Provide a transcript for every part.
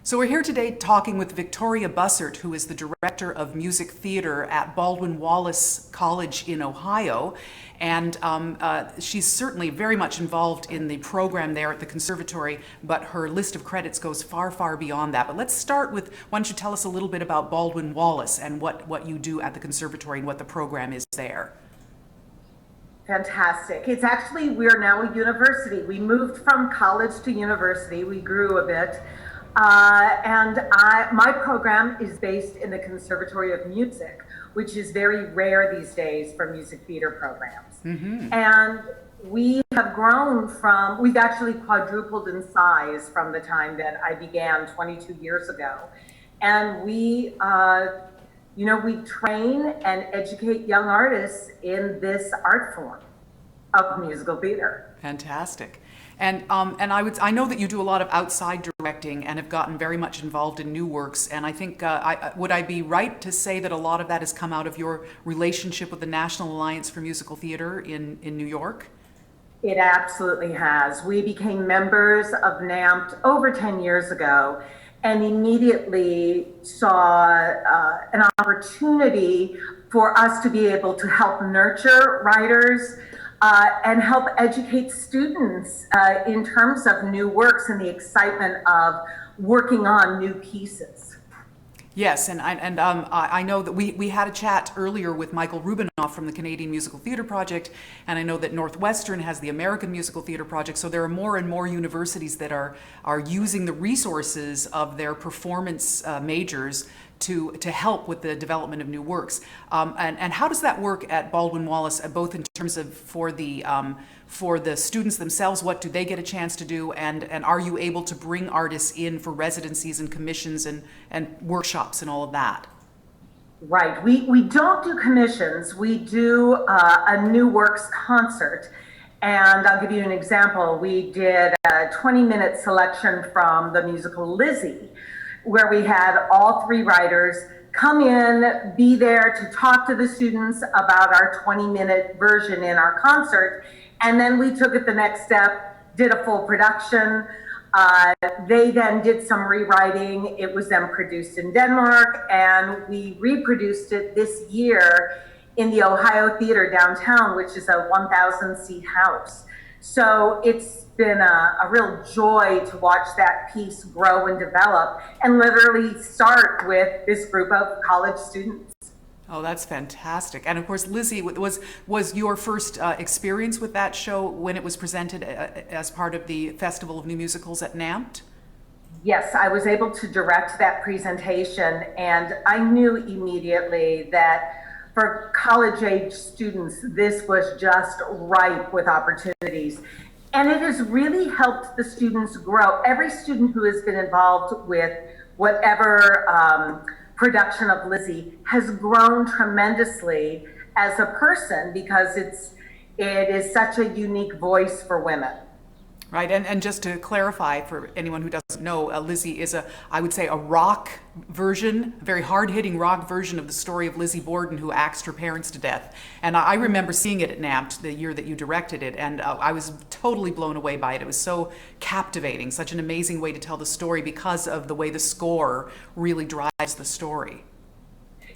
So we're here today talking with Victoria Bussert, who is the Director of Music Theater at Baldwin Wallace College in Ohio. And she's certainly very much involved in the program there at the conservatory, but her list of credits goes far, far beyond that. But let's start with, why don't you tell us a little bit about Baldwin Wallace and what you do at the conservatory and what the program is there. Fantastic. It's actually, we are now a university. We moved from college to university. We grew a bit. My program is based in the Conservatory of Music, which is very rare these days for music theater programs. Mm-hmm. And we have grown we've actually quadrupled in size from the time that I began 22 years ago. And we train and educate young artists in this art form of musical theater. Fantastic. And I know that you do a lot of outside directing and have gotten very much involved in new works. And I think, would I be right to say that a lot of that has come out of your relationship with the National Alliance for Musical Theater in New York? It absolutely has. We became members of NAMT over 10 years ago and immediately saw an opportunity for us to be able to help nurture writers and help educate students in terms of new works and the excitement of working on new pieces. Yes, and I know that we had a chat earlier with Michael Rubinoff from the Canadian Musical Theatre Project, and I know that Northwestern has the American Musical Theatre Project, so there are more and more universities that are using the resources of their performance majors to help with the development of new works. And how does that work at Baldwin Wallace, both in terms of for the students themselves, what do they get a chance to do, and are you able to bring artists in for residencies and commissions and workshops and all of that? Right, we don't do commissions, we do a new works concert. And I'll give you an example. We did a 20-minute selection from the musical Lizzy, where we had all three writers come in, be there to talk to the students about our 20-minute version in our concert. And then we took it the next step, did a full production. They then did some rewriting. It was then produced in Denmark, and we reproduced it this year in the Ohio Theater downtown, which is a 1,000-seat house. So it's been a real joy to watch that piece grow and develop and literally start with this group of college students. Oh, that's fantastic. And of course, Lizzy, was your first experience with that show when it was presented as part of the Festival of New Musicals at NAMT? Yes, I was able to direct that presentation, and I knew immediately that for college-age students, this was just ripe with opportunities. And it has really helped the students grow. Every student who has been involved with whatever production of Lizzy has grown tremendously as a person, because it is such a unique voice for women. Right, and just to clarify for anyone who doesn't know, Lizzy is I would say a rock version, a very hard-hitting rock version of the story of Lizzie Borden, who axed her parents to death. And I remember seeing it at NAMT the year that you directed it, and I was totally blown away by it. It was so captivating, such an amazing way to tell the story because of the way the score really drives the story.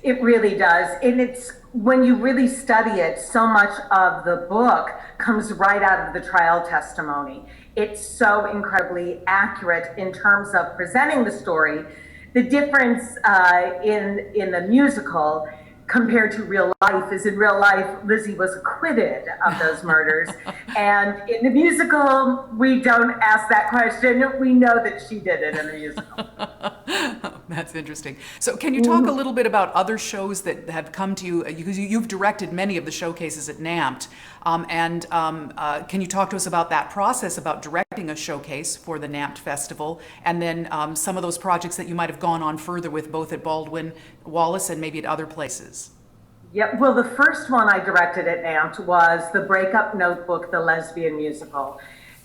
It really does. And it's, when you really study it, so much of the book comes right out of the trial testimony. It's so incredibly accurate in terms of presenting the story. The difference in the musical compared to real life is, in real life, Lizzy was acquitted of those murders. And in the musical, we don't ask that question. We know that she did it in the musical. That's interesting. So can you talk a little bit about other shows that have come to you? Because you've directed many of the showcases at NAMT. Can you talk to us about that process, about directing a showcase for the NAMT Festival, and then some of those projects that you might have gone on further with, both at Baldwin Wallace and maybe at other places? Yeah, well, the first one I directed at NAMT was the Breakup Notebook, the lesbian musical.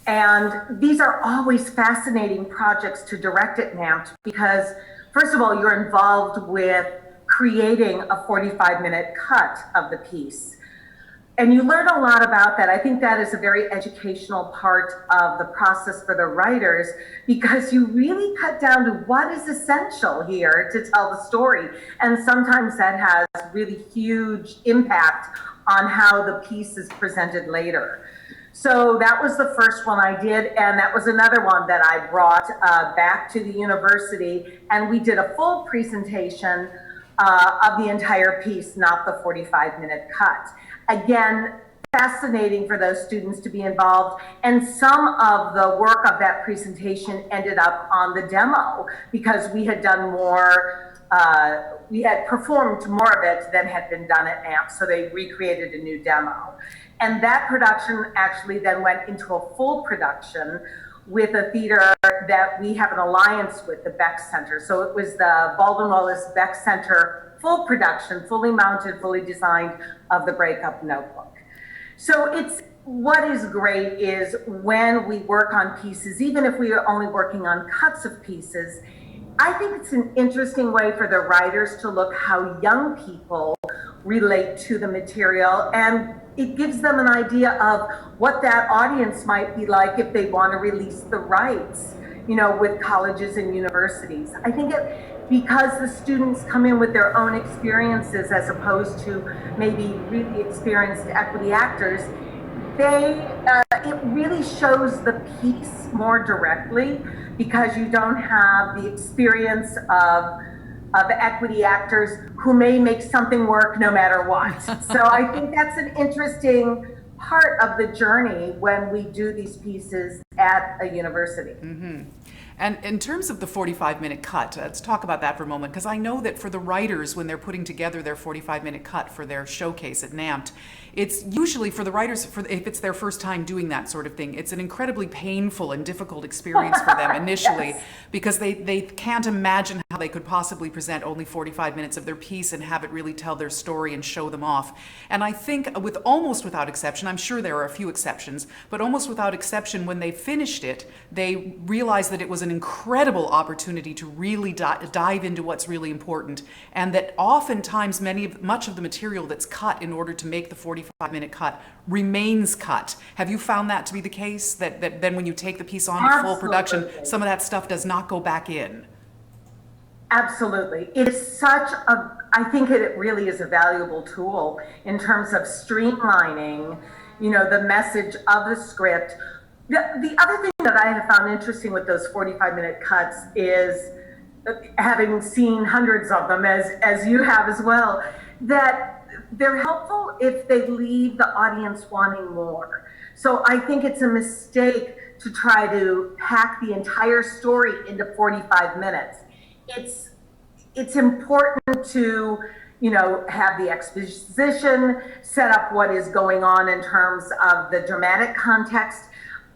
And these are always fascinating projects to direct at NAMT because, first of all, you're involved with creating a 45-minute cut of the piece. And you learn a lot about that. I think that is a very educational part of the process for the writers, because you really cut down to what is essential here to tell the story. And sometimes that has really huge impact on how the piece is presented later. So that was the first one I did, and that was another one that I brought back to the university, and we did a full presentation of the entire piece, not the 45-minute cut. Again, fascinating for those students to be involved, and some of the work of that presentation ended up on the demo because we had done more, we had performed more of it than had been done at AMP, so they recreated a new demo. And that production actually then went into a full production with a theater that we have an alliance with, the Beck Center. So it was the Baldwin Wallace Beck Center full production, fully mounted, fully designed, of the Breakup Notebook. So it's, what is great is when we work on pieces, even if we are only working on cuts of pieces, I think it's an interesting way for the writers to look how young people relate to the material, and it gives them an idea of what that audience might be like if they want to release the rights, you know, with colleges and universities. I think because the students come in with their own experiences as opposed to maybe really experienced equity actors, it really shows the piece more directly, because you don't have the experience of equity actors who may make something work no matter what. So I think that's an interesting part of the journey when we do these pieces at a university. Mm-hmm. And in terms of the 45-minute cut, let's talk about that for a moment, because I know that for the writers, when they're putting together their 45-minute cut for their showcase at NAMT, it's usually for the writers, if it's their first time doing that sort of thing, it's an incredibly painful and difficult experience for them initially, yes, because they can't imagine how they could possibly present only 45 minutes of their piece and have it really tell their story and show them off. And I think with almost without exception, I'm sure there are a few exceptions, but almost without exception, when they finished it, they realized that it was an incredible opportunity to really dive into what's really important, and that oftentimes much of the material that's cut in order to make the 45-minute cut remains cut. Have you found that to be the case, that then when you take the piece on to full production, some of that stuff does not go back in? Absolutely. It is I think it really is a valuable tool in terms of streamlining, you know, the message of the script. The other thing that I have found interesting with those 45-minute cuts is, having seen hundreds of them, as you have as well, that they're helpful if they leave the audience wanting more. So I think it's a mistake to try to pack the entire story into 45 minutes. It's important to, you know, have the exposition, set up what is going on in terms of the dramatic context.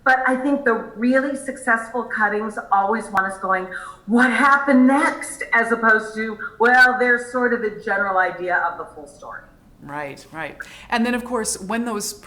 But I think the really successful cuttings always want us going, what happened next? As opposed to, well, there's sort of a general idea of the full story. Right, right. And then, of course, when those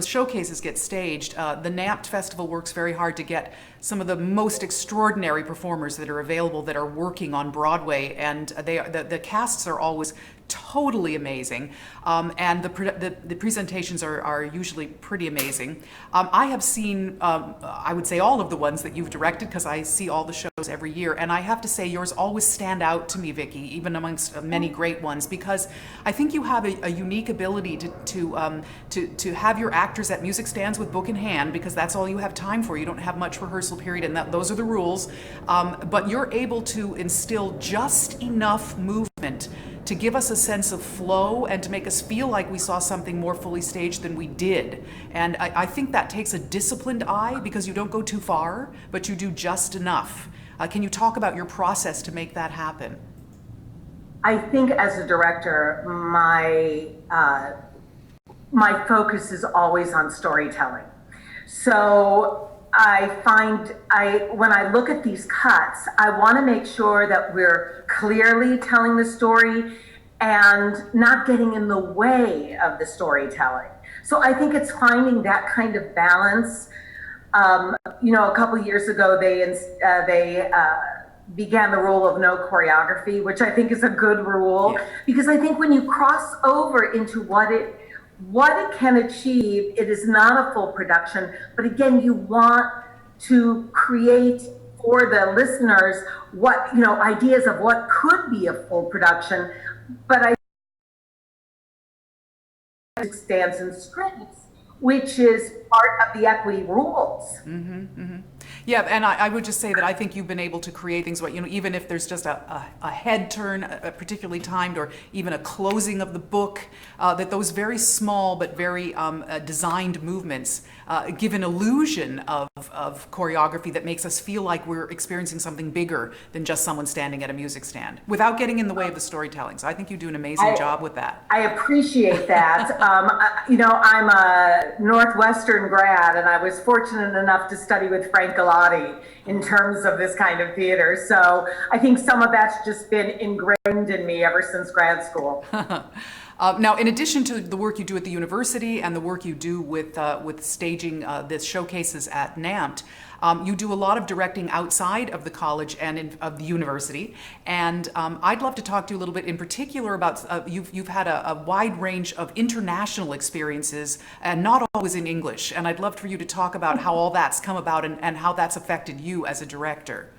showcases get staged, the NAMT Festival works very hard to get some of the most extraordinary performers that are available that are working on Broadway, and the casts are always totally amazing, and the presentations are usually pretty amazing. I have seen, I would say, all of the ones that you've directed, because I see all the shows every year, and I have to say yours always stand out to me, Vicki, even amongst many great ones, because I think you have a unique ability to have your actors at music stands with book in hand, because that's all you have time for. You don't have much rehearsal period, and those are the rules. But you're able to instill just enough movement to give us a sense of flow and to make us feel like we saw something more fully staged than we did. And I think that takes a disciplined eye, because you don't go too far, but you do just enough. Can you talk about your process to make that happen? I think as a director, my focus is always on storytelling. So I find when I look at these cuts, I want to make sure that we're clearly telling the story and not getting in the way of the storytelling. So I think it's finding that kind of balance. You know, a couple years ago, they began the rule of no choreography, which I think is a good rule, because I think when you cross over into what what it can achieve. It is not a full production, but again, you want to create for the listeners what, ideas of what could be a full production. But I stands in scripts, which is part of the equity rules. Yeah, and I would just say that I think you've been able to create things, even if there's just a head turn, particularly timed, or even a closing of the book, that those very small but very designed movements give an illusion of choreography that makes us feel like we're experiencing something bigger than just someone standing at a music stand, without getting in the way of the storytelling. So I think you do an amazing job with that. I appreciate that. I'm a Northwestern grad, and I was fortunate enough to study with Frank Galati in terms of this kind of theater. So I think some of that's just been ingrained in me ever since grad school. Now, in addition to the work you do at the university and the work you do with staging the showcases at NAMT, you do a lot of directing outside of the college and of the university. And I'd love to talk to you a little bit in particular about, you've had a wide range of international experiences, and not always in English. And I'd love for you to talk about how all that's come about and how that's affected you as a director.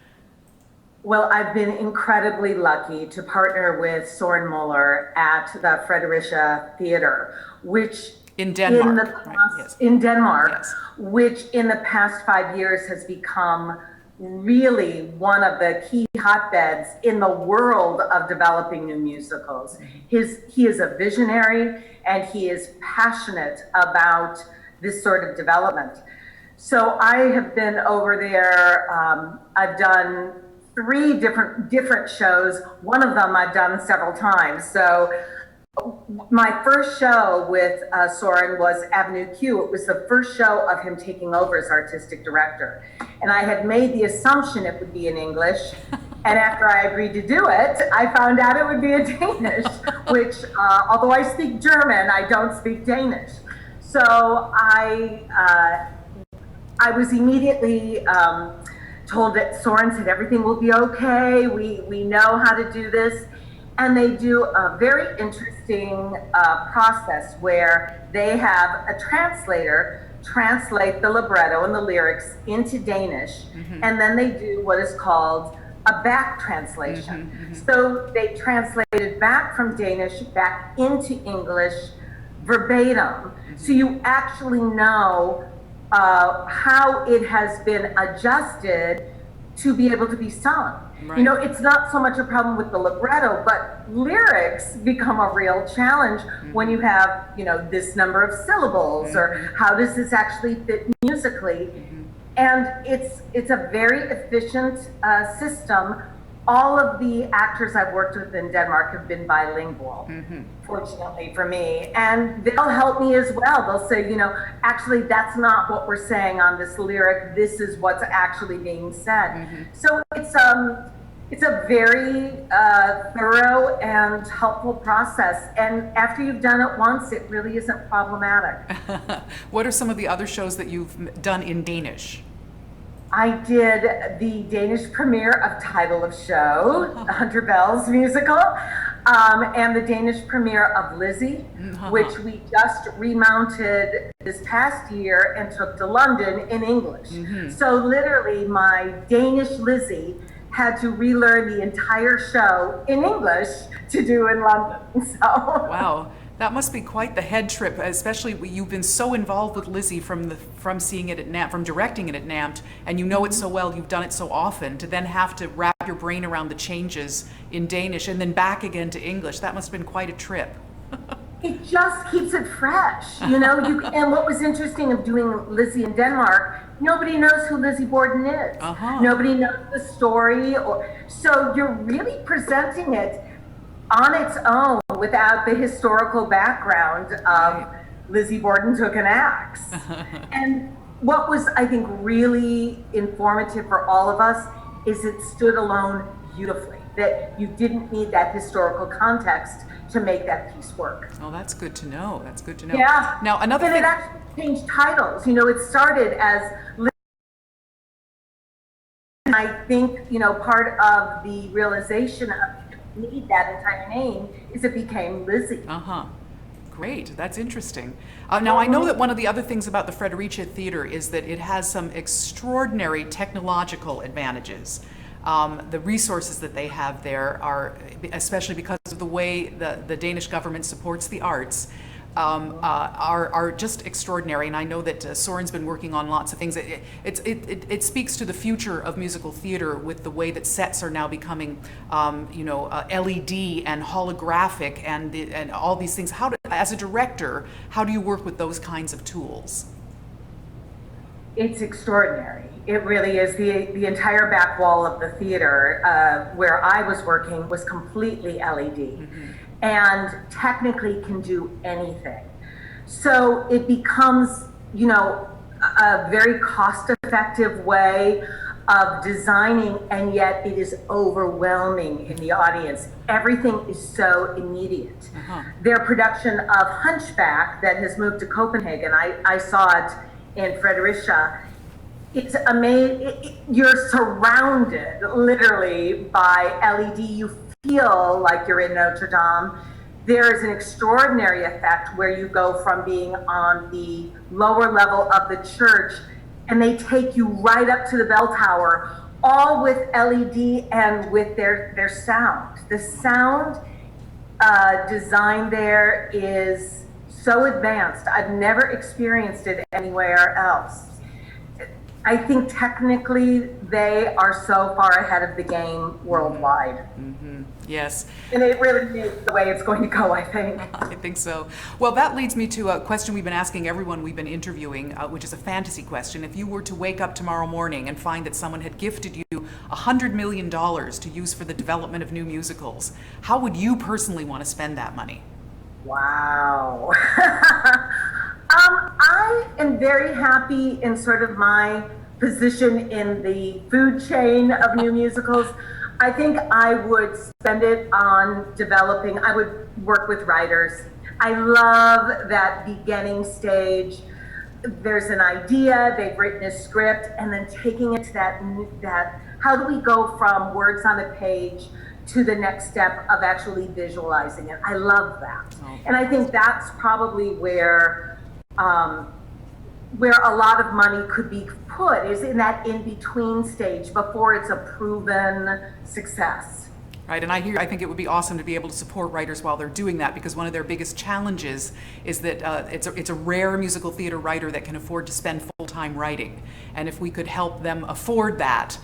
Well, I've been incredibly lucky to partner with Soren Muller at the Fredericia Theater, which in Denmark, yes. Which in the past 5 years has become really one of the key hotbeds in the world of developing new musicals. He is a visionary, and he is passionate about this sort of development. So I have been over there. I've done 3 different shows. One of them I've done several times. So my first show with Soren was Avenue Q. It was the first show of him taking over as artistic director. And I had made the assumption it would be in English. And after I agreed to do it, I found out it would be in Danish, which, although I speak German, I don't speak Danish. So I was immediately told that Soren said everything will be okay. We know how to do this. And they do a very interesting process where they have a translator translate the libretto and the lyrics into Danish, and then they do what is called a back translation. So they translated back from Danish back into English verbatim. So you actually know how it has been adjusted to be able to be sung. Right. It's not so much a problem with the libretto, but lyrics become a real challenge when you have, this number of syllables, or how does this actually fit musically? And it's a very efficient system. All of the actors I've worked with in Denmark have been bilingual, fortunately for me. And they'll help me as well. They'll say, actually, that's not what we're saying on this lyric. This is what's actually being said. So it's a very thorough and helpful process. And after you've done it once, it really isn't problematic. What are some of the other shows that you've done in Danish? I did the Danish premiere of Title of Show, Hunter Bell's musical, and the Danish premiere of Lizzy, which we just remounted this past year and took to London in English. So literally my Danish Lizzy had to relearn the entire show in English to do in London. So. Wow. That must be quite the head trip, especially you've been so involved with Lizzy from seeing it at NAMT, from directing it at NAMT, and you know it so well, you've done it so often, to then have to wrap your brain around the changes in Danish and then back again to English. That must have been quite a trip. It just keeps it fresh, and what was interesting of doing Lizzy in Denmark, nobody knows who Lizzie Borden is. Nobody knows the story, so you're really presenting it on its own without the historical background of Lizzie Borden took an axe. And what was, I think, really informative for all of us is it stood alone beautifully, that you didn't need that historical context to make that piece work. Oh, that's good to know. That's good to know. Yeah. Now, another thing. It actually changed titles. It started as I think, part of the realization of need that entire name is it became Lizzy. Great, that's interesting. Now, I know that one of the other things about the Fredericia Theater is that it has some extraordinary technological advantages. The resources that they have there are, especially because of the way the Danish government supports the arts, are just extraordinary. And I know that Soren's been working on lots of things. It speaks to the future of musical theater with the way that sets are now becoming, LED and holographic and all these things. As a director, how do you work with those kinds of tools? It's extraordinary. It really is. The entire back wall of the theater where I was working was completely LED and technically can do anything. So it becomes, a very cost-effective way of designing, and yet it is overwhelming in the audience. Everything is so immediate. Their production of Hunchback that has moved to Copenhagen, I saw it in Fredericia. It's amazing. You're surrounded literally by LED. You feel like you're in Notre Dame. There is an extraordinary effect where you go from being on the lower level of the church and they take you right up to the bell tower, all with LED and with their sound. The sound design there is so advanced. I've never experienced it anywhere else. I think technically they are so far ahead of the game worldwide. Yes. And it really is the way it's going to go, I think. I think so. Well, that leads me to a question we've been asking everyone we've been interviewing, which is a fantasy question. If you were to wake up tomorrow morning and find that someone had gifted you $100 million to use for the development of new musicals, how would you personally want to spend that money? Wow. I am very happy in sort of my position in the food chain of new musicals. I think I would spend it on developing, I would work with writers. I love that beginning stage. There's an idea, they've written a script, and then taking it to that how do we go from words on a page to the next step of actually visualizing it. I love that. And I think that's probably where a lot of money could be put, is in that in-between stage before it's a proven success. Right, and I think it would be awesome to be able to support writers while they're doing that, because one of their biggest challenges is that it's a rare musical theater writer that can afford to spend full-time writing. And if we could help them afford that,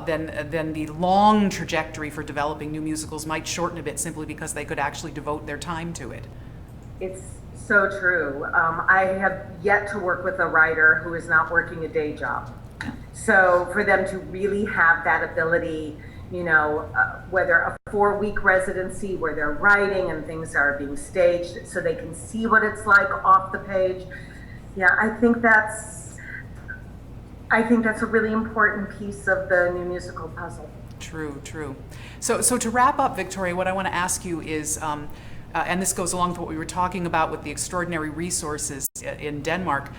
then the long trajectory for developing new musicals might shorten a bit, simply because they could actually devote their time to it. It's so true. I have yet to work with a writer who is not working a day job. So for them to really have that ability, whether a 4-week residency where they're writing and things are being staged so they can see what it's like off the page. Yeah, I think that's a really important piece of the new musical puzzle. True. So to wrap up, Victoria, what I want to ask you is, and this goes along with what we were talking about with the extraordinary resources in Denmark.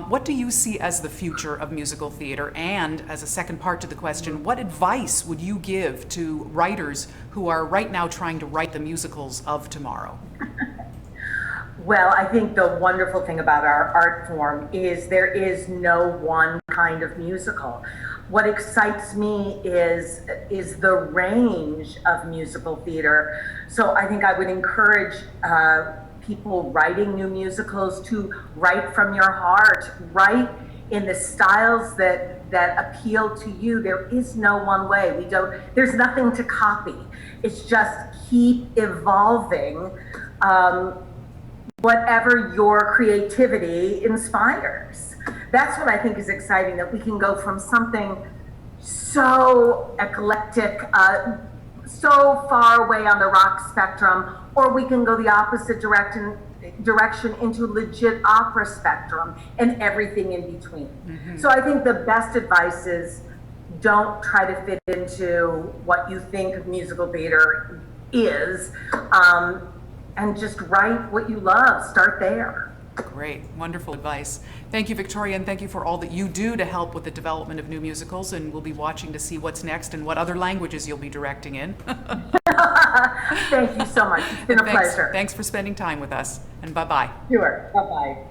What do you see as the future of musical theater? And as a second part to the question, what advice would you give to writers who are right now trying to write the musicals of tomorrow? Well, I think the wonderful thing about our art form is there is no one kind of musical. What excites me is the range of musical theater. So I think I would encourage people writing new musicals to write from your heart, write in the styles that appeal to you. There is no one way. There's nothing to copy. It's just keep evolving whatever your creativity inspires. That's what I think is exciting, that we can go from something so eclectic, so far away on the rock spectrum, or we can go the opposite direction into legit opera spectrum and everything in between. So I think the best advice is don't try to fit into what you think musical theater is, and just write what you love. Start there. Great, wonderful advice. Thank you, Victoria, and thank you for all that you do to help with the development of new musicals, and we'll be watching to see what's next and what other languages you'll be directing in. Thank you so much. It's been a pleasure. Thanks for spending time with us, and bye-bye. Sure. Bye-bye.